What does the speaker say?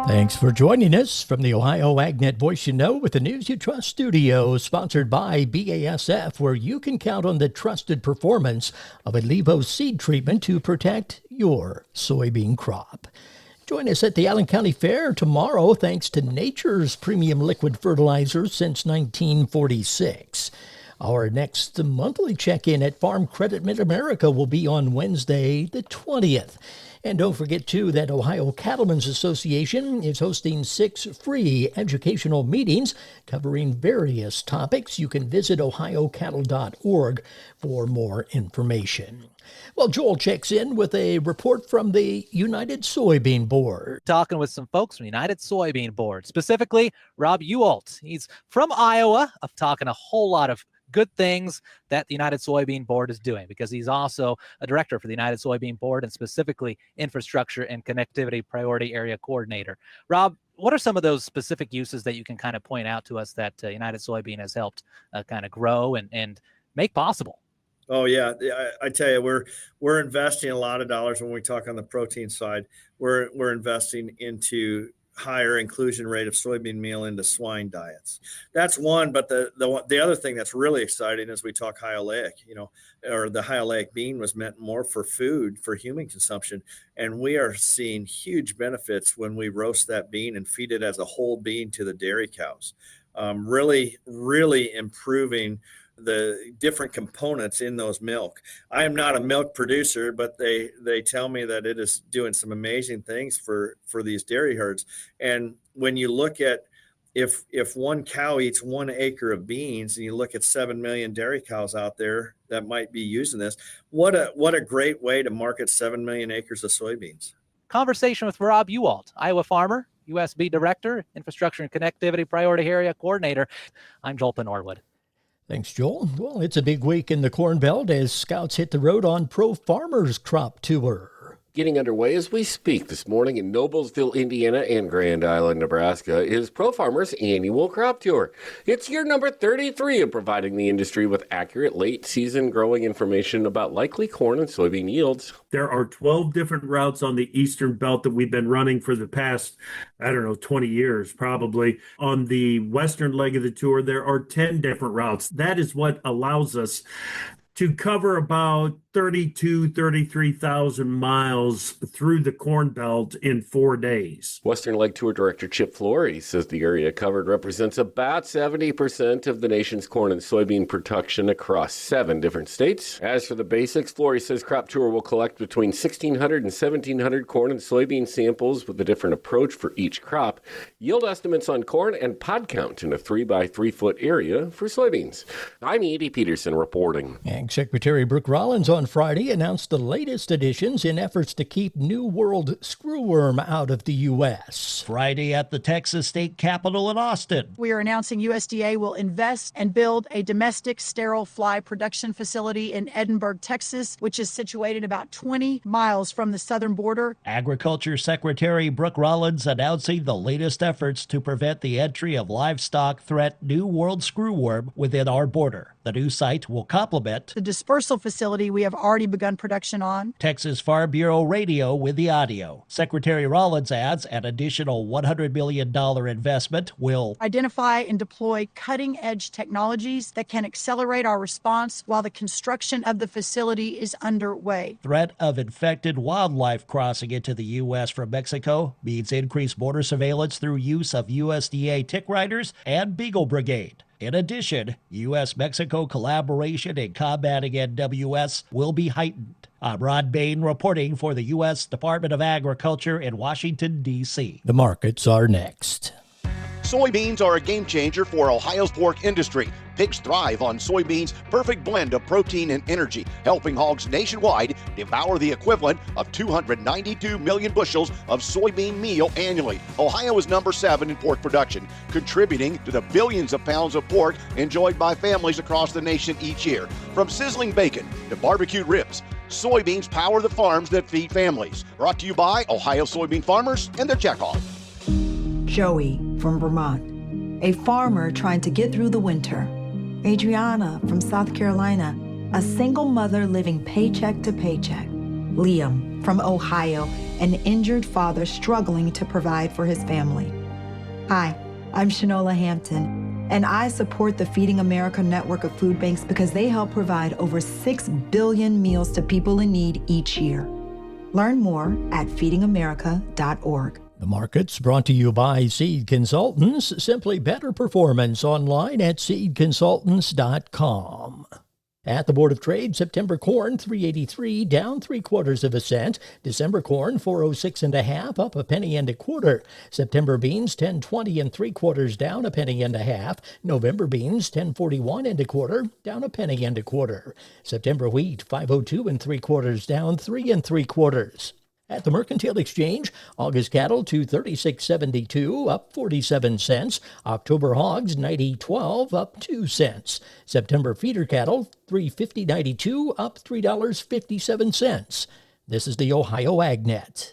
Thanks for joining us from the Ohio AgNet Voice You Know with the News You Trust studio, sponsored by BASF, where you can count on the trusted performance of Adlevo seed treatment to protect your soybean crop. Join us at the Allen County Fair tomorrow, thanks to Nature's premium liquid fertilizer since 1946. Our next monthly check-in at Farm Credit Mid-America will be on Wednesday, the 20th. And don't forget, too, that Ohio Cattlemen's Association is hosting 6 free educational meetings covering various topics. You can visit ohiocattle.org for more information. Well, Joel checks in with a report from the United Soybean Board. Talking with some folks from the United Soybean Board, specifically Rob Ewalt. He's from Iowa, talking a whole lot of good things that the United Soybean Board is doing, because he's also a director for the United Soybean Board and specifically Infrastructure and Connectivity Priority Area Coordinator. Rob, what are some of those specific uses that you can kind of point out to us that United Soybean has helped kind of grow and make possible? Oh, yeah. I tell you, we're investing a lot of dollars when we talk on the protein side. We're investing into higher inclusion rate of soybean meal into swine diets. That's one, but the other thing that's really exciting is we talk high oleic, or the high oleic bean was meant more for food, for human consumption. And we are seeing huge benefits when we roast that bean and feed it as a whole bean to the dairy cows. Really, really improving the different components in those milk. I am not a milk producer, but they tell me that it is doing some amazing things for these dairy herds. And when you look at if one cow eats 1 acre of beans, and you look at 7 million dairy cows out there that might be using this, what a great way to market 7 million acres of soybeans. Conversation with Rob Ewalt, Iowa farmer, USB director, Infrastructure and Connectivity Priority Area Coordinator. I'm Joel Norwood. Thanks, Joel. Well, it's a big week in the Corn Belt as scouts hit the road on Pro Farmers Crop Tour. Getting underway as we speak this morning in Noblesville, Indiana and Grand Island, Nebraska is Pro Farmers Annual Crop Tour. It's year number 33 of providing the industry with accurate late-season growing information about likely corn and soybean yields. There are 12 different routes on the Eastern Belt that we've been running for the past, 20 years probably. On the western leg of the tour, there are 10 different routes. That is what allows us to cover about 33,000 miles through the Corn Belt in 4 days. Western Leg Tour Director Chip Flory says the area covered represents about 70% of the nation's corn and soybean production across 7 different states. As for the basics, Flory says Crop Tour will collect between 1,600 and 1,700 corn and soybean samples with a different approach for each crop, yield estimates on corn, and pod count in a 3x3 foot area for soybeans. I'm Edie Peterson reporting. Ag Secretary Brooke Rollins on Friday announced the latest additions in efforts to keep New World screwworm out of the U.S. Friday at the Texas State Capitol in Austin. We are announcing USDA will invest and build a domestic sterile fly production facility in Edinburgh, Texas, which is situated about 20 miles from the southern border. Agriculture Secretary Brooke Rollins announcing the latest efforts to prevent the entry of livestock threat New World screwworm within our border. The new site will complement the dispersal facility we have already begun production on. Texas Farm Bureau Radio with the audio. Secretary Rollins adds an additional $100 million investment will identify and deploy cutting-edge technologies that can accelerate our response while the construction of the facility is underway. Threat of infected wildlife crossing into the U.S. from Mexico means increased border surveillance through use of USDA tick riders and Beagle Brigade. In addition, U.S.-Mexico collaboration in combating NWS will be heightened. I'm Rod Bain reporting for the U.S. Department of Agriculture in Washington, D.C. The markets are next. Soybeans are a game changer for Ohio's pork industry. Pigs thrive on soybeans' perfect blend of protein and energy, helping hogs nationwide devour the equivalent of 292 million bushels of soybean meal annually. Ohio is number 7 in pork production, contributing to the billions of pounds of pork enjoyed by families across the nation each year. From sizzling bacon to barbecued ribs, soybeans power the farms that feed families. Brought to you by Ohio soybean farmers and their checkoff. Joey from Vermont, a farmer trying to get through the winter. Adriana from South Carolina, a single mother living paycheck to paycheck. Liam from Ohio, an injured father struggling to provide for his family. Hi, I'm Shanola Hampton, and I support the Feeding America network of food banks because they help provide over 6 billion meals to people in need each year. Learn more at feedingamerica.org. The market's brought to you by Seed Consultants. Simply better performance online at seedconsultants.com. At the Board of Trade, September corn $3.83, down 3/4 cent. December corn $4.06 up 1 1/4. September beans $10.20 3/4, down 1 1/2. November beans $10.41 1/4, down 1 1/4. September wheat $5.02 3/4, down 3 3/4. At the Mercantile Exchange, August cattle $236.72, up 47 cents. October hogs $90.12, up 2 cents. September feeder cattle $350.92, up $3.57. This is the Ohio AgNet.